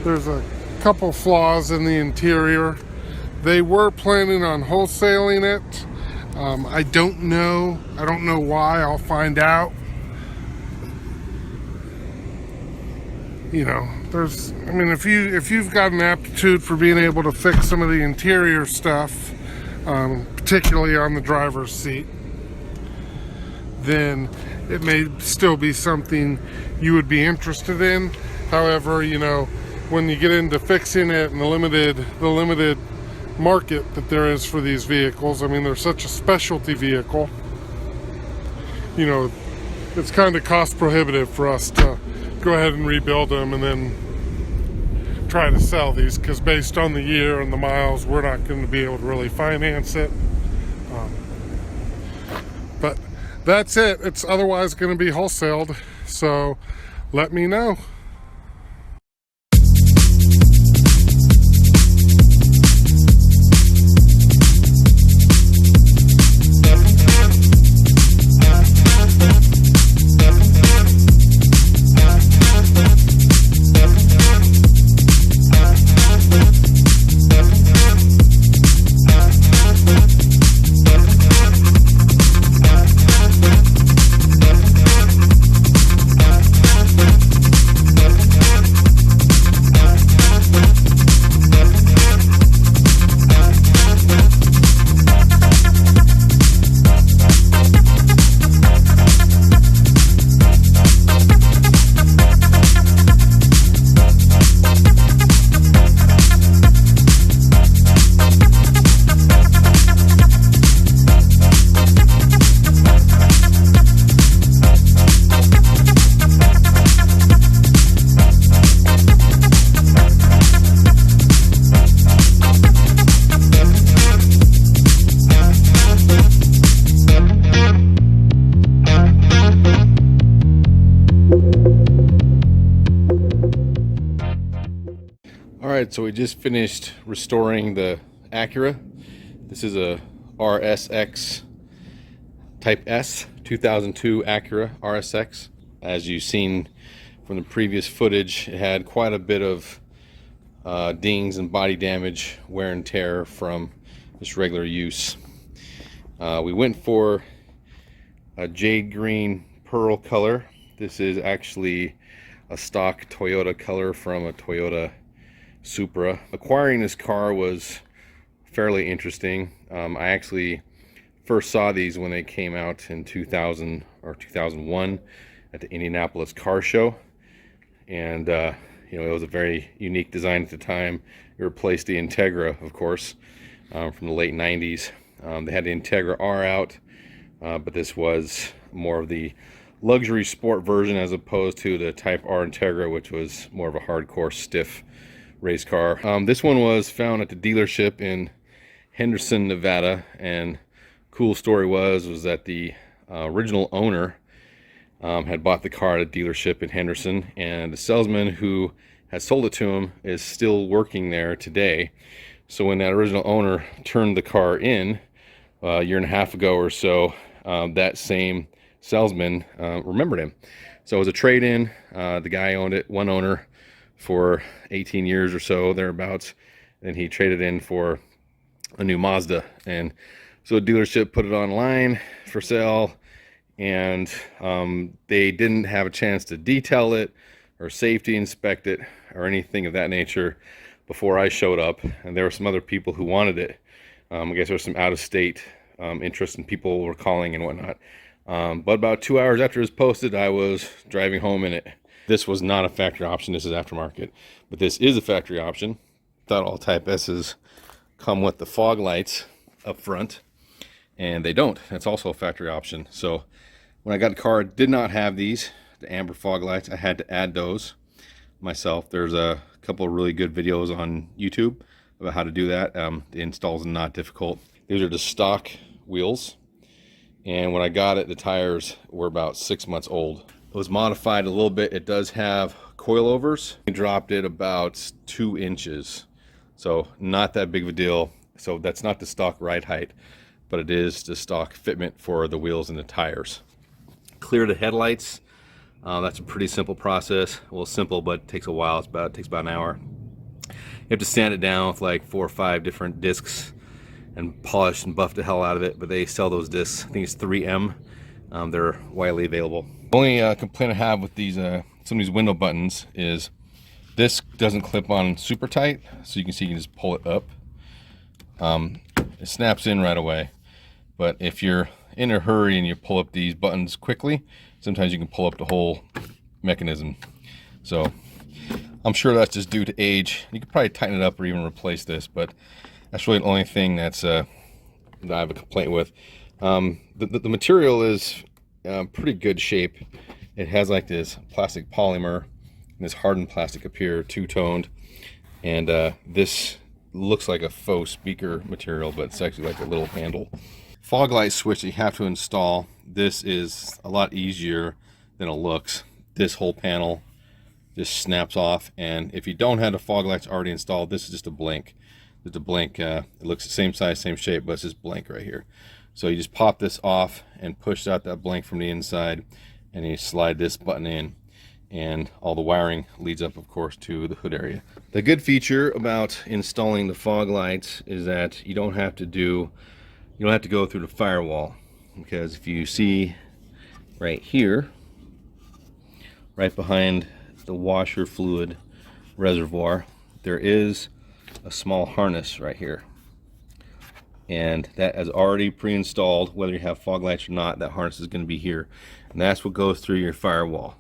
There's a couple flaws in the interior. They were planning on wholesaling it. I don't know why. I'll find out. You know, if you've got an aptitude for being able to fix some of the interior stuff, particularly on the driver's seat, then it may still be something you would be interested in. However, you know, when you get into fixing it and the limited market that there is for these vehicles, I mean, they're such a specialty vehicle, you know, it's kind of cost prohibitive for us to go ahead and rebuild them and then try to sell these, because based on the year and the miles, we're not going to be able to really finance it. But that's it. It's otherwise going to be wholesaled, so let me know. Alright, so we just finished restoring the Acura. This is a RSX Type S, 2002 Acura RSX. As you've seen from the previous footage, it had quite a bit of dings and body damage, wear and tear from just regular use. We went for a jade green pearl color. This is actually a stock Toyota color from a Toyota Supra. Acquiring this car was fairly interesting. I actually first saw these when they came out in 2000 or 2001 at the Indianapolis Car Show, and you know, it was a very unique design at the time. It replaced the Integra, of course, from the late 90s. They had the Integra R out, but this was more of the luxury sport version as opposed to the Type R Integra, which was more of a hardcore stiff race car. This one was found at the dealership in Henderson, Nevada, and cool story was that the original owner had bought the car at a dealership in Henderson, and the salesman who had sold it to him is still working there today. So when that original owner turned the car in a year and a half ago or so, that same salesman remembered him. So it was a trade-in. The guy owned it, one owner, for 18 years or so, thereabouts, and he traded in for a new Mazda. And so the dealership put it online for sale, and they didn't have a chance to detail it or safety inspect it or anything of that nature before I showed up. And there were some other people who wanted it. I guess there was some out-of-state interest, and people were calling and whatnot. But about 2 hours after it was posted, I was driving home in it. This was not a factory option. This is aftermarket, but this is a factory option. Thought all Type S's come with the fog lights up front, and they don't. That's also a factory option. So when I got the car, it did not have these, the amber fog lights. I had to add those myself. There's a couple of really good videos on YouTube about how to do that. The install is not difficult. These are the stock wheels, and when I got it, the tires were about 6 months old. It was modified a little bit. It does have coilovers. I dropped it about 2 inches, so not that big of a deal. So that's not the stock ride height, but it is the stock fitment for the wheels and the tires. Clear the headlights. That's a pretty simple process. Well, simple, but it takes a while. It takes about an hour. have to sand it down with like 4 or 5 different discs and polish and buff the hell out of it, but they sell those discs. I think it's 3M. They're widely available. The only complaint I have with these some of these window buttons is this doesn't clip on super tight, so you can see you can just pull it up. It snaps in right away, but if you're in a hurry and you pull up these buttons quickly, sometimes you can pull up the whole mechanism. So I'm sure that's just due to age. You could probably tighten it up or even replace this, but that's really the only thing that's that I have a complaint with. The material is pretty good shape. It has like this plastic polymer and this hardened plastic up here, two-toned, and this looks like a faux speaker material, but it's actually like a little handle. Fog light switch that you have to install. This is a lot easier than it looks. This whole panel just snaps off, and if you don't have the fog lights already installed, this is just a blank. Just a blank. It looks the same size, same shape, but it's just blank right here. So you just pop this off and push out that blank from the inside, and you slide this button in, and all the wiring leads up, of course, to the hood area. The good feature about installing the fog lights is that you don't have to go through the firewall, because if you see right here, right behind the washer fluid reservoir, there is a small harness right here, and that is already pre-installed. Whether you have fog lights or not, that harness is going to be here, and that's what goes through your firewall.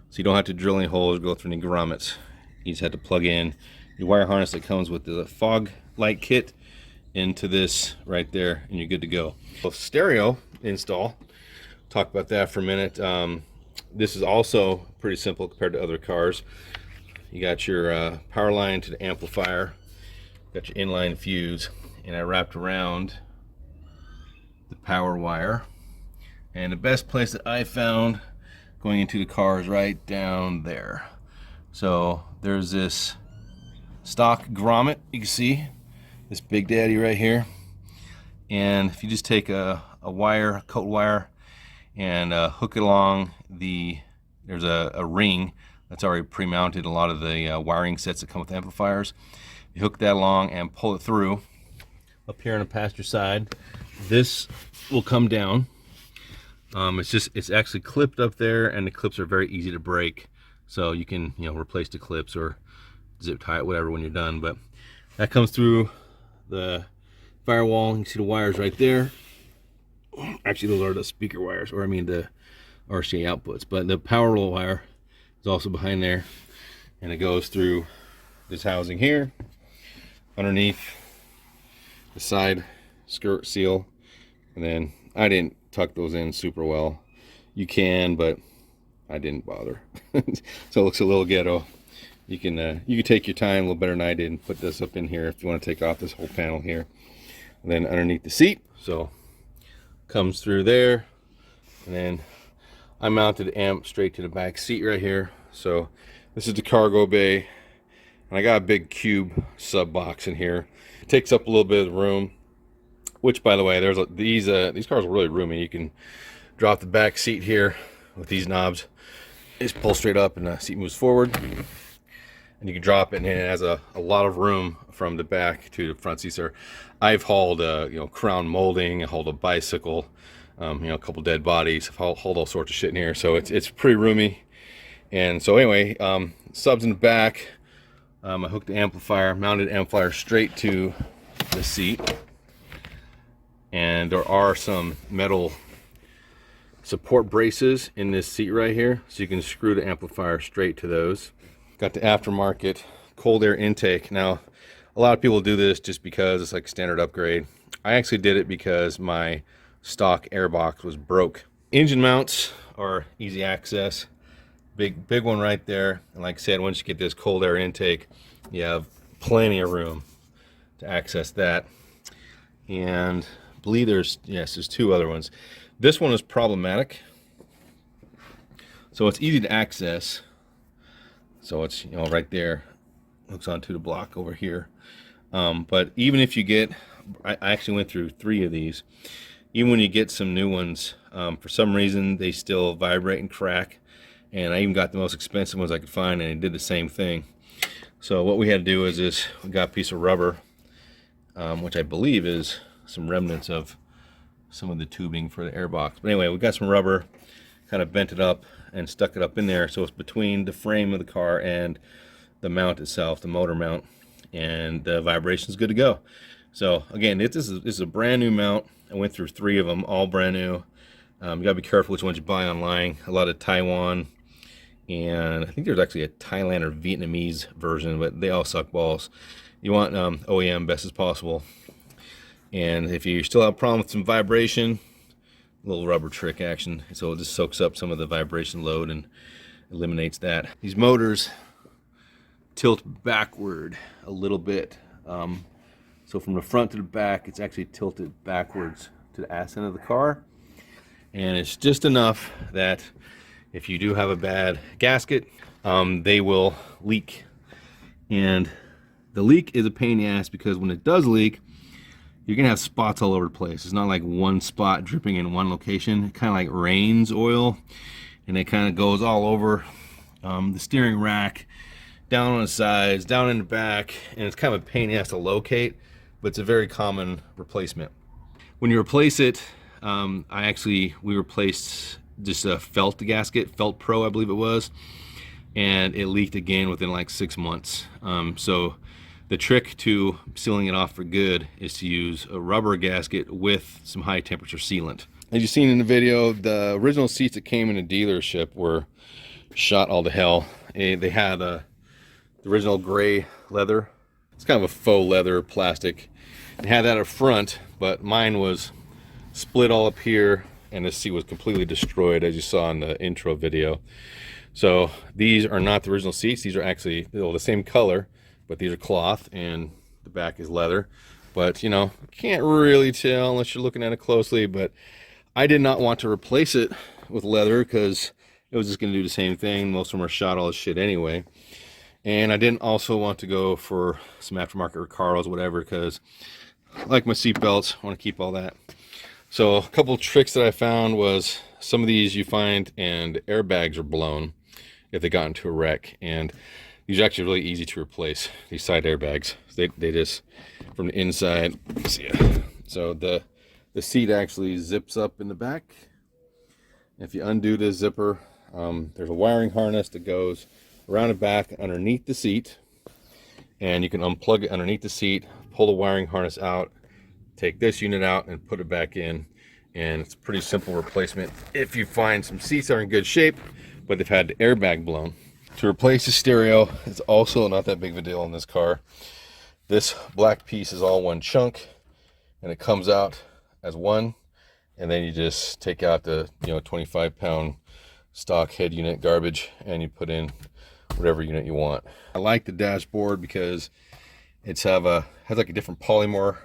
So you don't have to drill any holes or go through any grommets. You just have to plug in your wire harness that comes with the fog light kit into this right there, and you're good to go. So stereo install, talk about that for a minute. This is also pretty simple compared to other cars. You got your power line to the amplifier, got your inline fuse, and I wrapped around the power wire. And the best place that I found going into the car is right down there. So there's this stock grommet, you can see this big daddy right here, and if you just take a wire, a coat wire, and hook it along there's a ring that's already pre-mounted. A lot of the wiring sets that come with amplifiers, you hook that along and pull it through. Up here on the passenger side, this will come down. It's actually clipped up there, and the clips are very easy to break, so you can replace the clips or zip tie it, whatever, when you're done. But that comes through the firewall. You can see the wires right there. Actually, those are the speaker wires, or I mean the RCA outputs, but the power wire is also behind there, and it goes through this housing here underneath the side skirt seal. And then I didn't tuck those in super well. You can, but I didn't bother. So it looks a little ghetto. You can take your time a little better than I did and put this up in here if you want to take off this whole panel here. And then underneath the seat, so comes through there, and then I mounted the amp straight to the back seat right here. So this is the cargo bay, and I got a big cube sub box in here. It takes up a little bit of the room, which, by the way, these cars are really roomy. You can drop the back seat here with these knobs. Just pull straight up, and the seat moves forward, and you can drop it, and it has a lot of room from the back to the front seats. I've hauled crown molding, I hauled a bicycle, a couple dead bodies. I've hauled all sorts of shit in here, so it's pretty roomy. And so anyway, subs in the back. I hooked the amplifier, mounted amplifier straight to the seat, and there are some metal support braces in this seat right here, so you can screw the amplifier straight to those. Got the aftermarket cold air intake. Now, a lot of people do this just because it's like a standard upgrade. I actually did it because my stock air box was broke. Engine mounts are easy access. Big one right there. And like I said, once you get this cold air intake, you have plenty of room to access that. And I believe there's 2 other ones. This one is problematic. So it's easy to access. So it's right there, hooks onto the block over here. But even if you get, I actually went through 3 of these. Even when you get some new ones, for some reason they still vibrate and crack. And I even got the most expensive ones I could find, and it did the same thing. So what we had to do is we got a piece of rubber, which I believe is some remnants of some of the tubing for the airbox. But anyway, we got some rubber, kind of bent it up and stuck it up in there, so it's between the frame of the car and the mount itself, the motor mount, and the vibration is good to go. So again, this is a brand new mount. I went through 3 of them, all brand new. You gotta be careful which ones you buy online. A lot of Taiwan, and I think there's actually a Thailand or Vietnamese version, but they all suck balls. You want OEM best as possible. And if you still have a problem with some vibration, a little rubber trick action, so it just soaks up some of the vibration load and eliminates that. These motors tilt backward a little bit. So from the front to the back, it's actually tilted backwards to the ass end of the car. And it's just enough that if you do have a bad gasket, they will leak. And the leak is a pain in the ass because when it does leak, you're gonna have spots all over the place. It's not like one spot dripping in one location. It kind of like rains oil, and it kind of goes all over the steering rack, down on the sides, down in the back, and it's kind of a pain in the ass to locate, but it's a very common replacement. When you replace it, we replaced just a felt gasket, Felt Pro I believe it was, and it leaked again within like 6 months. So the trick to sealing it off for good is to use a rubber gasket with some high temperature sealant. As you've seen in the video, the original seats that came in the dealership were shot all to hell. They had the original gray leather. It's kind of a faux leather plastic. It had that up front, but mine was split all up here, and the seat was completely destroyed, as you saw in the intro video. So these are not the original seats. These are actually the same color, but these are cloth and the back is leather. But you know, can't really tell unless you're looking at it closely. But I did not want to replace it with leather because it was just going to do the same thing. Most of them are shot all as shit anyway. And I didn't also want to go for some aftermarket Recaros, whatever, because I like my seat belts, I want to keep all that. So a couple tricks that I found was some of these you find and airbags are blown if they got into a wreck, and these are actually really easy to replace, these side airbags. They just, from the inside, see ya. So the seat actually zips up in the back. If you undo the zipper, there's a wiring harness that goes around the back underneath the seat, and you can unplug it underneath the seat, pull the wiring harness out, take this unit out and put it back in, and it's a pretty simple replacement if you find some seats that are in good shape but they've had the airbag blown. To replace the stereo, it's also not that big of a deal in this car. This black piece is all one chunk, and it comes out as one, and then you just take out the 25-pound stock head unit garbage and you put in whatever unit you want. I like the dashboard because it's has like a different polymer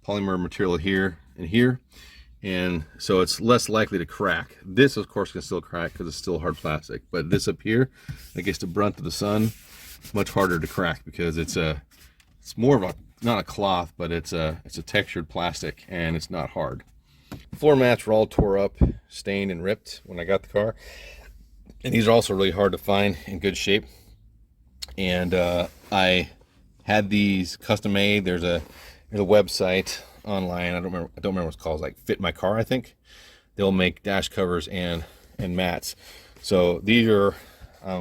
material here and here, and so it's less likely to crack. This of course can still crack because it's still hard plastic, but this up here that gets the brunt of the sun, much harder to crack because it's more of a, not a cloth, but it's a textured plastic, and it's not hard. Floor mats were all tore up, stained and ripped when I got the car, and these are also really hard to find in good shape. And I had these custom made. There's a website online, I don't remember what it's called, like Fit My Car, I think. They'll make dash covers and mats. So these are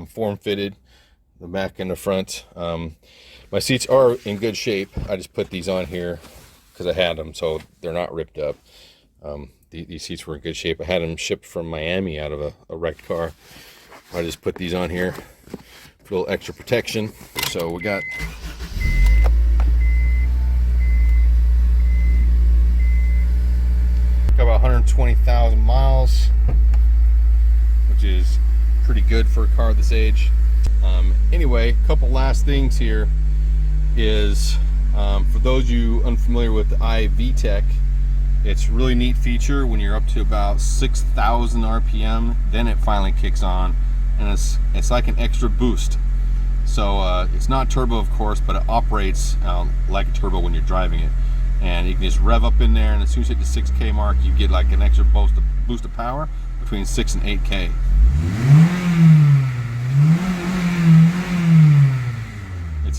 form fitted, the back and the front. My seats are in good shape. I just put these on here because I had them, so they're not ripped up. These seats were in good shape. I had them shipped from Miami out of a wrecked car. I just put these on here for a little extra protection. So we got about 120,000 miles, which is pretty good for a car this age. Anyway, a couple last things here is for those of you unfamiliar with the iVTEC, it's a really neat feature. When you're up to about 6,000 RPM, then it finally kicks on, and it's like an extra boost. So it's not turbo, of course, but it operates like a turbo when you're driving it. And you can just rev up in there, and as soon as you hit the 6K mark, you get like an extra boost of power between 6 and 8K.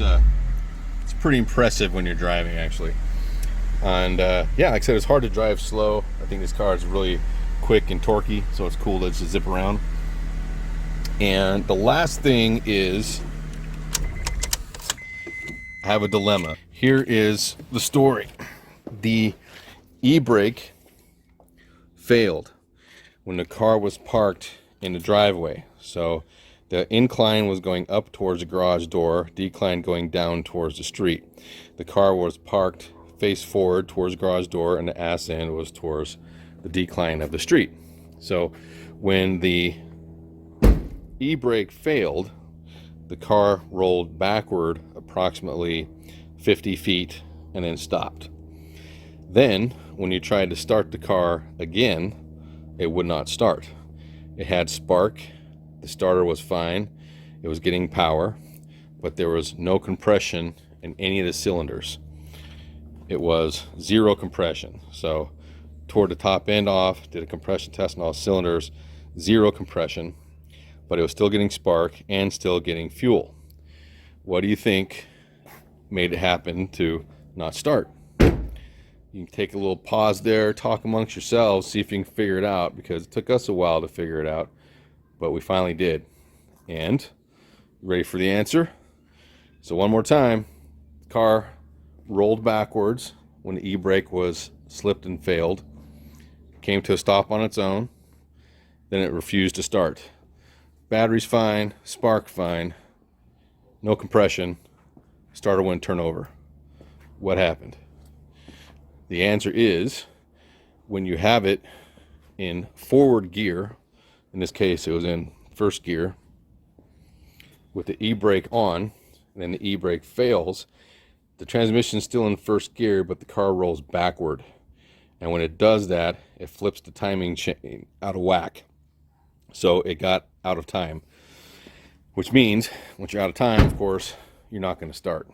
it's pretty impressive when you're driving, actually. And yeah, like I said, it's hard to drive slow. I think this car is really quick and torquey, so it's cool to just zip around. And the last thing is, I have a dilemma. Here is the story. The e-brake failed when the car was parked in the driveway. So the incline was going up towards the garage door, decline going down towards the street. The car was parked face forward towards the garage door, and the ass end was towards the decline of the street. So when the e-brake failed, the car rolled backward approximately 50 feet and then stopped. Then when you tried to start the car again, it would not start. It had spark, the starter was fine, it was getting power, but there was no compression in any of the cylinders. It was zero compression. So toward the top end off, did a compression test on all cylinders, zero compression, but it was still getting spark and still getting fuel. What do you think made it happen to not start? You can take a little pause there, talk amongst yourselves, see if you can figure it out, because it took us a while to figure it out, but we finally did. And ready for the answer? So one more time, the car rolled backwards when the e-brake was slipped and failed, came to a stop on its own, then it refused to start. Battery's fine, spark fine, no compression, starter wouldn't turn over. What happened? The answer is, when you have it in forward gear, in this case it was in first gear, with the e-brake on, and then the e-brake fails, the transmission's still in first gear, but the car rolls backward. And when it does that, it flips the timing chain out of whack. So it got out of time, which means once you're out of time, of course, you're not going to start.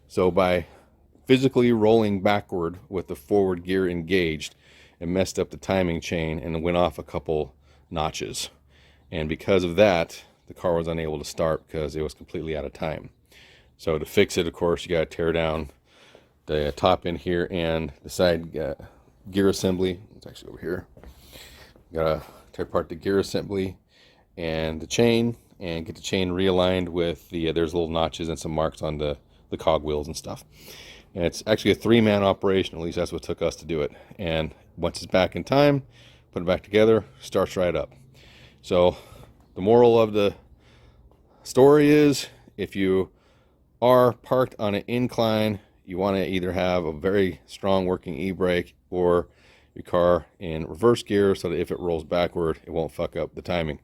So by physically rolling backward with the forward gear engaged, it messed up the timing chain and it went off a couple notches. And because of that, the car was unable to start because it was completely out of time. So to fix it, of course, you got to tear down the top end here and the side gear assembly. It's actually over here. You got to tear apart the gear assembly and the chain, and get the chain realigned with the there's little notches and some marks on the cog wheels and stuff. And it's actually a 3-man operation, at least that's what it took us to do it. And once it's back in time, put it back together, starts right up. So the moral of the story is, if you are parked on an incline, you want to either have a very strong working e-brake or your car in reverse gear, so that if it rolls backward, it won't fuck up the timing.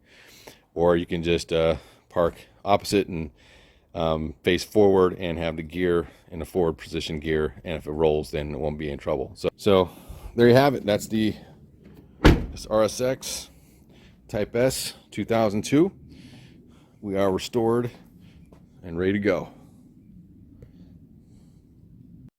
Or you can just park opposite and face forward and have the gear in the forward position gear, and if it rolls, then it won't be in trouble. So there you have it. That's this RSX Type S 2002. We are restored and ready to go.